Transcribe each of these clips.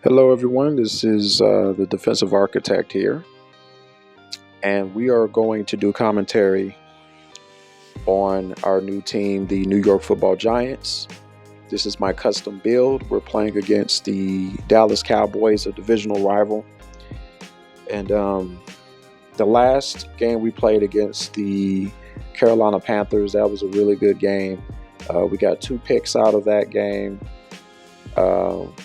Hello, everyone. This is the defensive architect here, and we are going to do commentary on our new team, the New York Football Giants. This is my custom build. We're playing against the Dallas Cowboys, a divisional rival. And the last game we played against the Carolina Panthers, that was a really good game. We got 2 picks out of that game.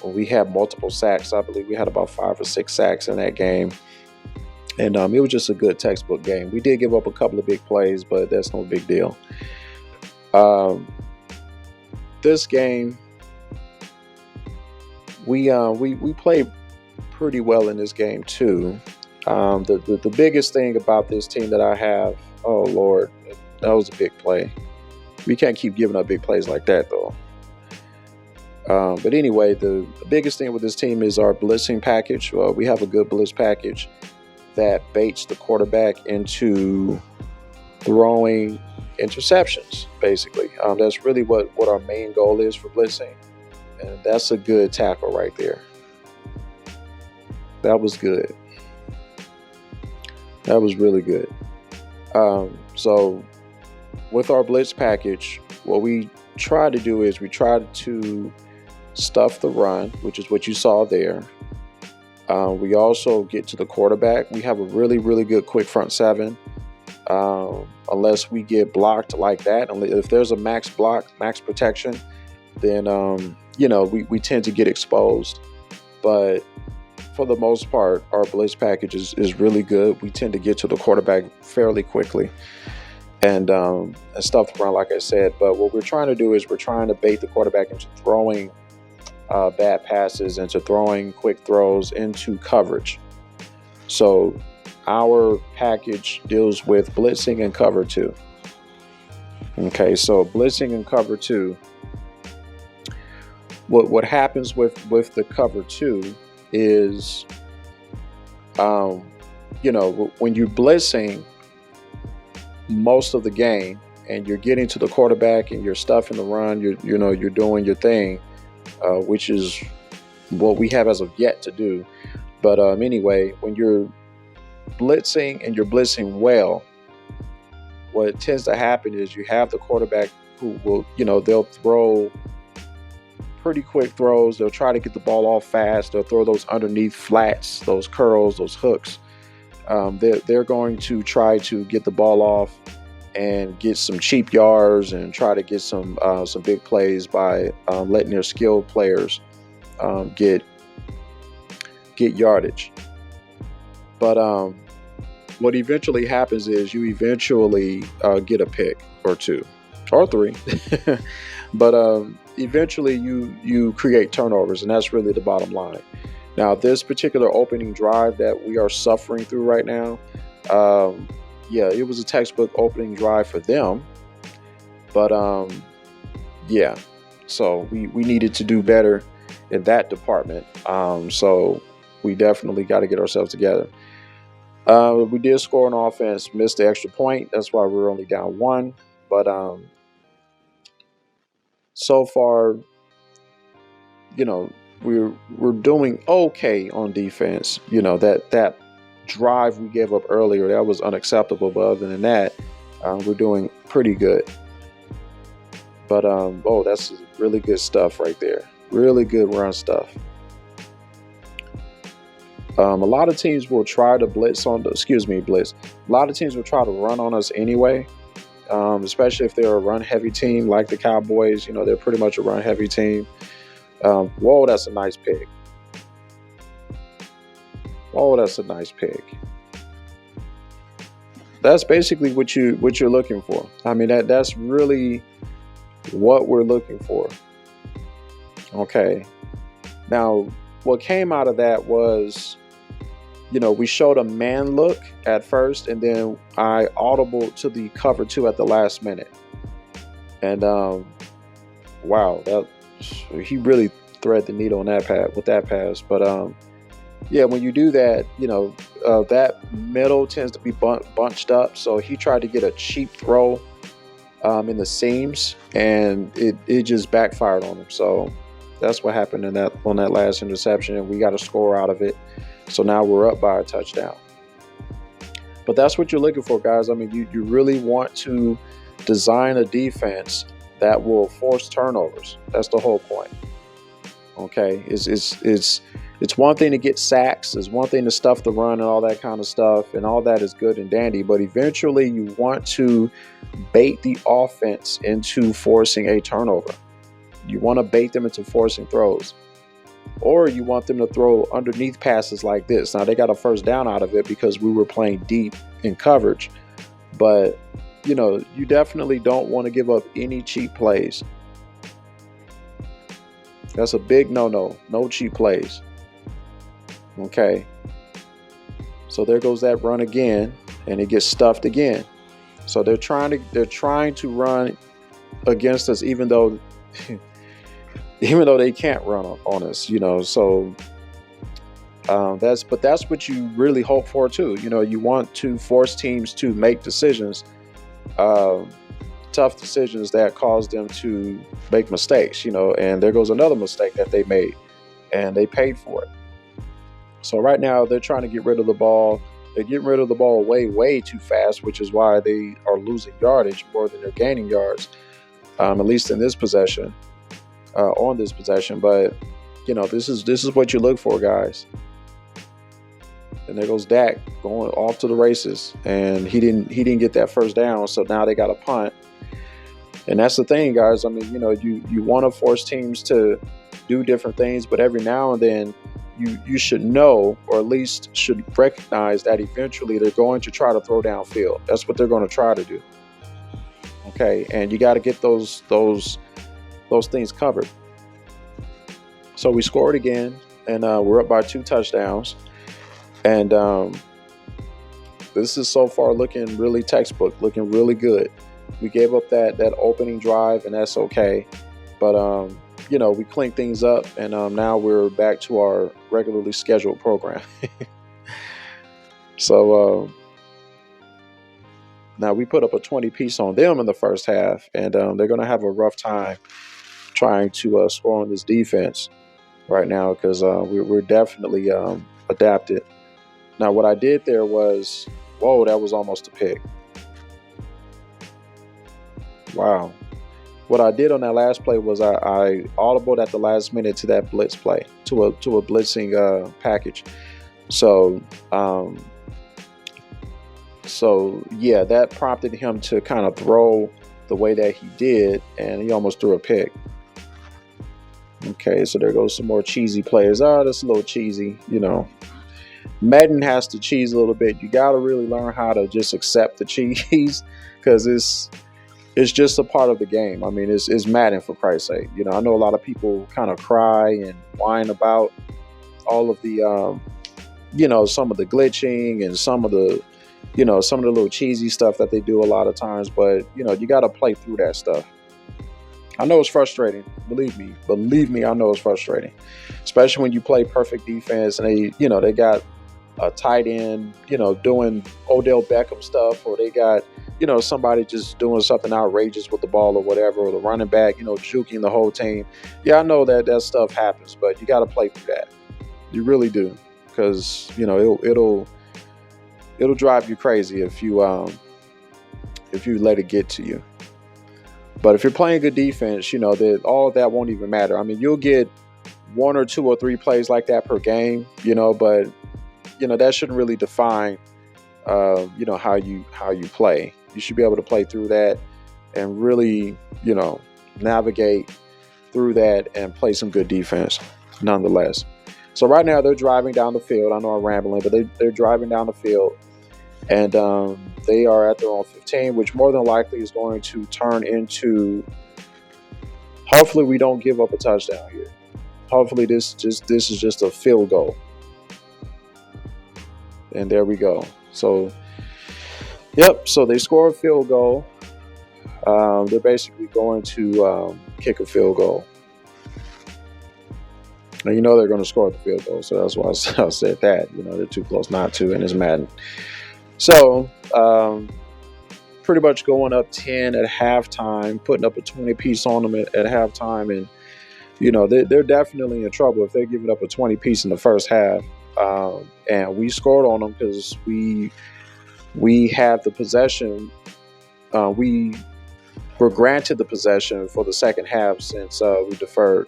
We had multiple sacks. I believe we had about 5 or 6 sacks in that game. And it was just a good textbook game. We did give up a couple of big plays, but that's no big deal. This game, we played pretty well in this game too. The biggest thing about this team that I have, oh Lord, that was a big play. We can't keep giving up big plays like that though. But anyway, the biggest thing with this team is our blitzing package. We have a good blitz package that baits the quarterback into throwing interceptions, basically. That's really what our main goal is for blitzing. And that's a good tackle right there. That was good. That was really good. So with our blitz package, what we try to do is we try to stuff the run, which is what you saw there. We also get to the quarterback. We have a really, really good quick front 7. Unless we get blocked like that, if there's a max block, max protection, then we tend to get exposed. But for the most part, our blitz package is really good. We tend to get to the quarterback fairly quickly and stuff around, like I said. But what we're trying to do is we're trying to bait the quarterback into throwing bad passes, into throwing quick throws into coverage. So our package deals with blitzing and cover 2. Okay, so blitzing and cover 2. What happens with the cover 2 is, when you're blitzing most of the game and you're getting to the quarterback and you're stuffing the run, you're doing your thing, which is what we have as of yet to do. But anyway, when you're blitzing and you're blitzing well, what tends to happen is you have the quarterback who will, they'll throw pretty quick throws. They'll try to get the ball off fast. They'll throw those underneath flats, those curls, those hooks. They're going to try to get the ball off and get some cheap yards and try to get some big plays by letting their skilled players get yardage. But what eventually happens is you eventually get a pick or 2 or 3. But eventually you create turnovers, and that's really the bottom line. Now, this particular opening drive that we are suffering through right now, it was a textbook opening drive for them. But so we needed to do better in that department. So we definitely got to get ourselves together. We did score on offense, missed the extra point. That's why we're only down 1. But so far, we're doing okay on defense. That drive we gave up earlier, that was unacceptable. But other than that, we're doing pretty good. But that's really good stuff right there. Really good run stuff. A lot of teams will try to blitz. A lot of teams will try to run on us anyway, especially if they're a run-heavy team like the Cowboys. They're pretty much a run-heavy team. Whoa, that's a nice pick. Oh, that's a nice pick. That's basically what you're looking for. I mean, that's really what we're looking for. Okay. Now, what came out of that was, we showed a man look at first, and then I audibled to the cover 2 at the last minute. And wow, he really threaded the needle on that pass. But when you do that, that middle tends to be bunched up. So he tried to get a cheap throw in the seams, and it just backfired on him. So That's what happened on that last interception, and we got a score out of it. So now we're up by a touchdown. But that's what you're looking for, guys. I mean, you really want to design a defense that will force turnovers. That's the whole point. Okay, it's one thing to get sacks. It's one thing to stuff the run and all that kind of stuff, and all that is good and dandy. But eventually, you want to bait the offense into forcing a turnover. You want to bait them into forcing throws, or you want them to throw underneath passes like this. Now, they got a first down out of it because we were playing deep in coverage, but you definitely don't want to give up any cheap plays. That's a big no-no. No cheap plays. Okay. So there goes that run again, and it gets stuffed again. So they're trying to run against us, even though they can't run on us. So that's what you really hope for too. You want to force teams to make decisions. Tough decisions that cause them to make mistakes, and there goes another mistake that they made, and they paid for it. So right now they're trying to get rid of the ball. They're getting rid of the ball way, way too fast, which is why they are losing yardage more than they're gaining yards, at least in this possession, on this possession. But this is what you look for, guys. And there goes Dak going off to the races, and he didn't get that first down. So now they got a punt. And that's the thing, guys. I mean, you want to force teams to do different things, but every now and then you should know, or at least should recognize, that eventually they're going to try to throw downfield. That's what they're going to try to do. Okay, and you got to get those things covered. So we scored again, and we're up by 2 touchdowns. And this is so far looking really textbook, looking really good. We gave up that opening drive, and that's okay. But, we cleaned things up, and now we're back to our regularly scheduled program. So now we put up a 20-piece on them in the first half, and they're going to have a rough time trying to score on this defense right now, because we're definitely adapted. Now, what I did there was, whoa, that was almost a pick. Wow. What I did on that last play was I audibled at the last minute to that blitz play, to a blitzing package. So yeah, that prompted him to kind of throw the way that he did, and he almost threw a pick. Okay, so there goes some more cheesy plays. That's a little cheesy, Madden has to cheese a little bit. You got to really learn how to just accept the cheese, because it's just a part of the game. I mean, it's Madden, for Christ's sake. I know a lot of people kind of cry and whine about all of the, some of the glitching and some of the little cheesy stuff that they do a lot of times. But, you got to play through that stuff. I know it's frustrating. Believe me, I know it's frustrating, especially when you play perfect defense and they got a tight end, doing Odell Beckham stuff, or they got, somebody just doing something outrageous with the ball or whatever, or the running back, juking the whole team. Yeah, I know that stuff happens, but you got to play through that. You really do, because it'll drive you crazy if you let it get to you. But if you're playing good defense, that all of that won't even matter. I mean, you'll get 1 or 2 or 3 plays like that per game, but that shouldn't really define how you play. You should be able to play through that and really, navigate through that and play some good defense nonetheless. So right now they're driving down the field. I know I'm rambling, but they're driving down the field, and they are at their own 15, which more than likely is going to turn into, hopefully we don't give up a touchdown here. Hopefully this is just a field goal. And there we go. So, yep. So they score a field goal. They're basically going to kick a field goal. Now, they're going to score the field goal. So that's why I said that. They're too close not to, and it's Madden. So, pretty much going up 10 at halftime, putting up a 20-piece on them at halftime. And they're definitely in trouble if they're giving up a 20 piece in the first half. And we scored on them because we had the possession. We were granted the possession for the second half since we deferred,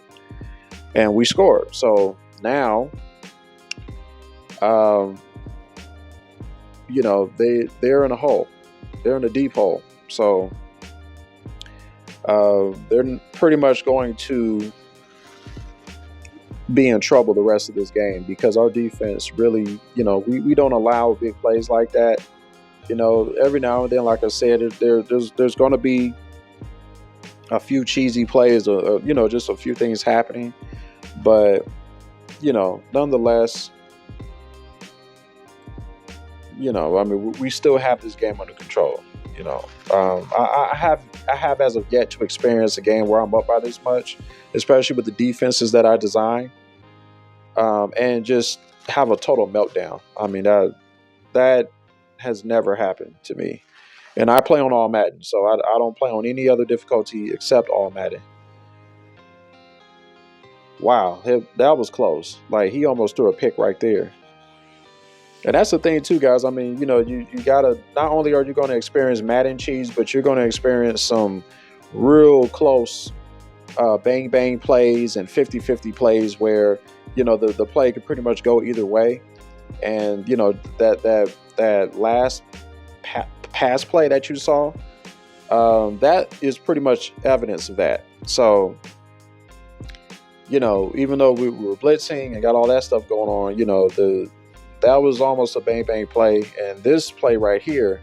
and we scored. So now, they're in a hole. They're in a deep hole. So they're pretty much going to be in trouble the rest of this game because our defense really, we don't allow big plays like that. Every now and then, like I said, there's going to be a few cheesy plays or just a few things happening. But, nonetheless, we still have this game under control. I have as of yet to experience a game where I'm up by this much, especially with the defenses that I design, and just have a total meltdown. I mean, that has never happened to me. And I play on all Madden, so I don't play on any other difficulty except all Madden. Wow, that was close. Like, he almost threw a pick right there. And that's the thing too, guys. I mean, you gotta, not only are you going to experience Madden cheese, but you're going to experience some real close bang bang plays and 50-50 plays where the play could pretty much go either way. And that last pass play that you saw, that is pretty much evidence of that. So, even though we were blitzing and got all that stuff going on, that was almost a bang bang play. And this play right here,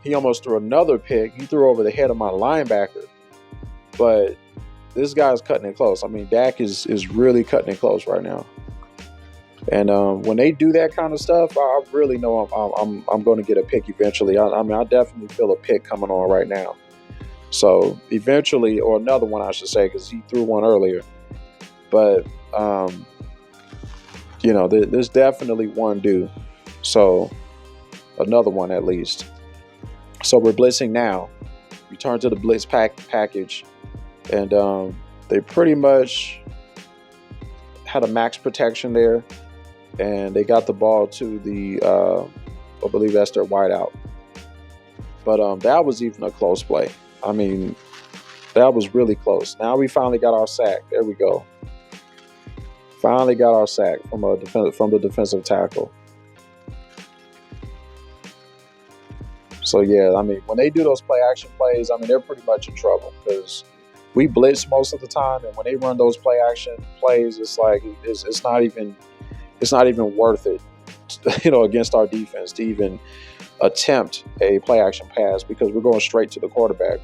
he almost threw another pick. He threw over the head of my linebacker. But this guy's cutting it close. I mean, Dak is really cutting it close right now. And when they do that kind of stuff, I really know I'm going to get a pick eventually. I definitely feel a pick coming on right now. So eventually, or another one I should say, because he threw one earlier. But there's definitely one due. So another one at least. So we're blitzing now. We turn to the blitz package, and they pretty much had a max protection there. And they got the ball to the, I believe that's their wideout. But that was even a close play. I mean, that was really close. Now we finally got our sack. There we go. Finally got our sack from the defensive tackle. So yeah, I mean, when they do those play action plays, I mean, they're pretty much in trouble because we blitz most of the time, and when they run those play action plays, it's like it's not even worth it, against our defense to even attempt a play action pass because we're going straight to the quarterback.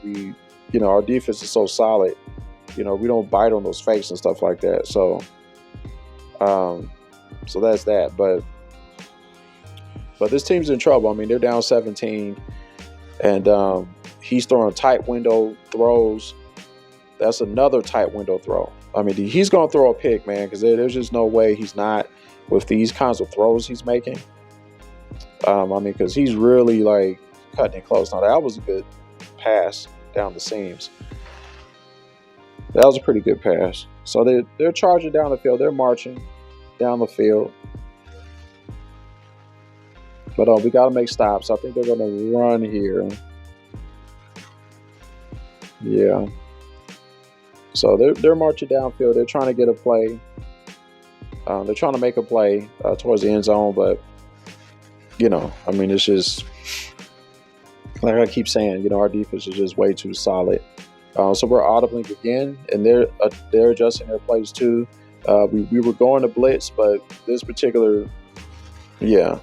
Our defense is so solid. We don't bite on those fakes and stuff like that. So that's that. But this team's in trouble. I mean, they're down 17, and he's throwing tight window throws. That's another tight window throw. I mean, he's going to throw a pick, man, because there's just no way he's not with these kinds of throws he's making. Because he's really like cutting it close. Now that was a good pass down the seams. That was a pretty good pass. So they're charging down the field. They're marching down the field. But we got to make stops. I think they're going to run here. Yeah. So they're marching downfield. They're trying to get a play. They're trying to make a play towards the end zone, but it's just like I keep saying. Our defense is just way too solid. So we're audibling again, and they're adjusting their plays too. We were going to blitz, but this particular, they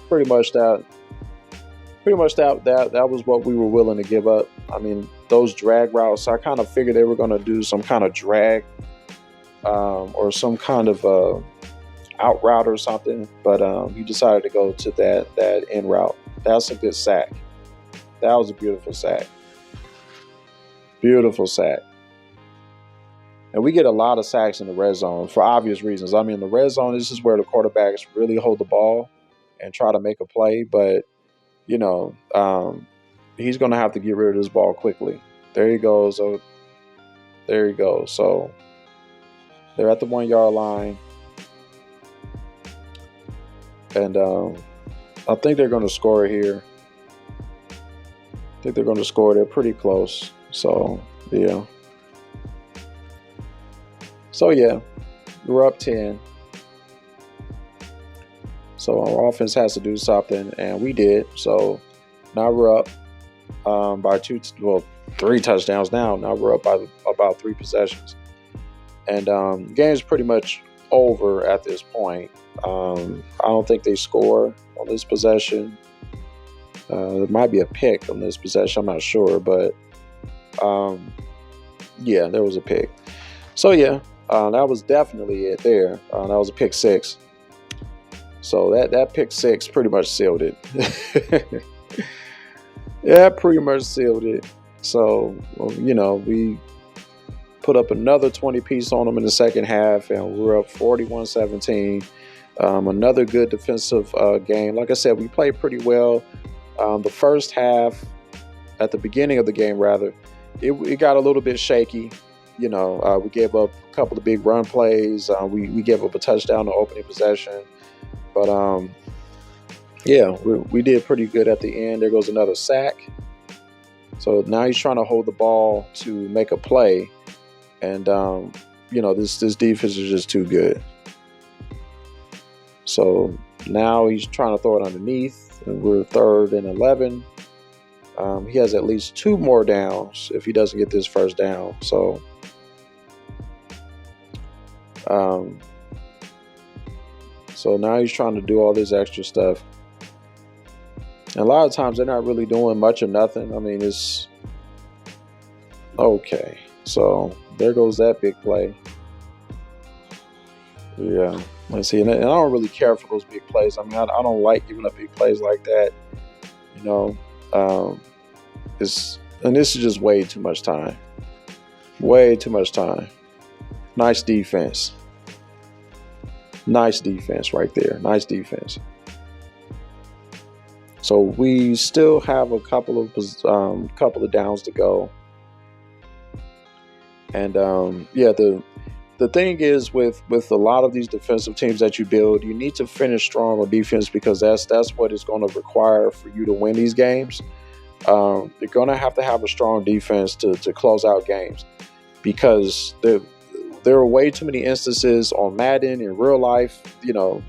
pretty much that was what we were willing to give up. I mean, those drag routes, I kind of figured they were going to do some kind of drag or some kind of out route or something, but he decided to go to that in route. That's a good sack. That was a beautiful sack. Beautiful sack. And we get a lot of sacks in the red zone for obvious reasons. I mean, the red zone, this is where the quarterbacks really hold the ball and try to make a play, but he's going to have to get rid of this ball quickly. There he goes. There you go. So they're at the 1 yard line. And I think they're going to score here. I think they're going to score. They're pretty close. So, yeah. So, yeah, we're up 10. So our offense has to do something, and we did. So now we're up by 3 touchdowns now. Now we're up by about 3 possessions. And the game's pretty much over at this point. I don't think they score on this possession. There might be a pick on this possession. I'm not sure, but yeah, there was a pick. So yeah, that was definitely it there. That was a pick 6. So that pick 6 pretty much sealed it. Yeah, pretty much sealed it. So we put up another 20 piece on them in the second half, and we're up 41-17. Another good defensive game. Like I said, we played pretty well. The first half, at the beginning of the game, rather, it got a little bit shaky. We gave up a couple of big run plays. We gave up a touchdown on opening possession. But, yeah, we did pretty good at the end. There goes another sack. So now he's trying to hold the ball to make a play. And, this defense is just too good. So now he's trying to throw it underneath. And we're 3rd and 11. He has at least 2 more downs if he doesn't get this first down. So, so now he's trying to do all this extra stuff. And a lot of times they're not really doing much or nothing. I mean, it's okay. So there goes that big play. Yeah, let's see. And I don't really care for those big plays. I mean, I don't like giving up big plays like that. And this is just way too much time. Way too much time. Nice defense. Nice defense right there. Nice defense. So we still have a couple of downs to go. And yeah, the thing is with a lot of these defensive teams that you build, you need to finish strong on defense, because that's what it's going to require for you to win these games. You're going to have a strong defense to close out games, because there are way too many instances on Madden in real life,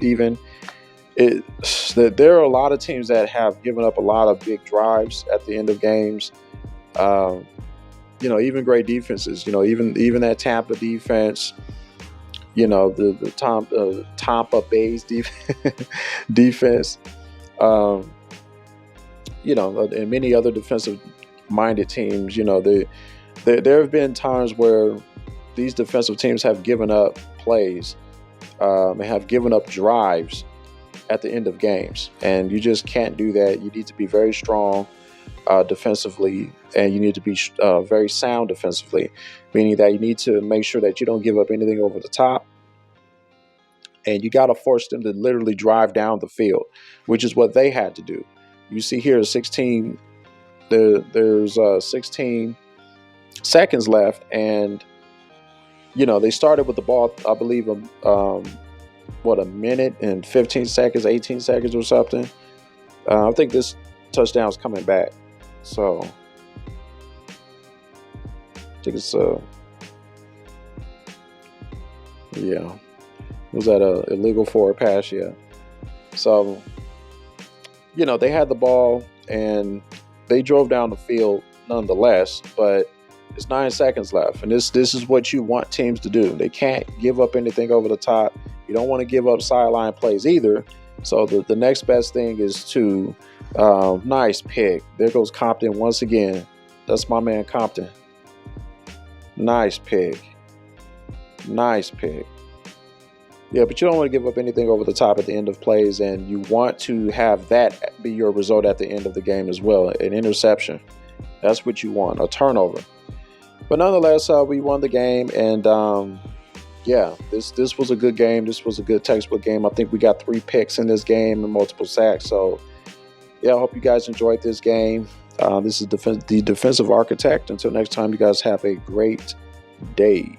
even there are a lot of teams that have given up a lot of big drives at the end of games. Even great defenses, even that Tampa defense, the Tampa Bay's defense, and many other defensive-minded teams, there have been times where these defensive teams have given up plays and have given up drives at the end of games, and you just can't do that. You need to be very strong defensively, and you need to be very sound defensively, meaning that you need to make sure that you don't give up anything over the top, and you got to force them to literally drive down the field, which is what they had to do. You see here, 16. There's 16 seconds left, and they started with the ball, I believe, a minute and 15 seconds, 18 seconds or something. I think this touchdown is coming back. So I think it's yeah. Was that a illegal forward pass? Yeah. So they had the ball and they drove down the field nonetheless, but it's 9 seconds left, and this is what you want teams to do. They can't give up anything over the top. You don't want to give up sideline plays either. So the next best thing is to nice pick. There goes Compton once again. That's my man Compton. Nice pick. Nice pick. Yeah, but you don't want to give up anything over the top at the end of plays, and you want to have that be your result at the end of the game as well. An interception. That's what you want. A turnover. But nonetheless, we won the game, and yeah, this was a good game. This was a good textbook game. I think we got 3 picks in this game and multiple sacks. So yeah, I hope you guys enjoyed this game. This is the Defensive Architect. Until next time, you guys have a great day.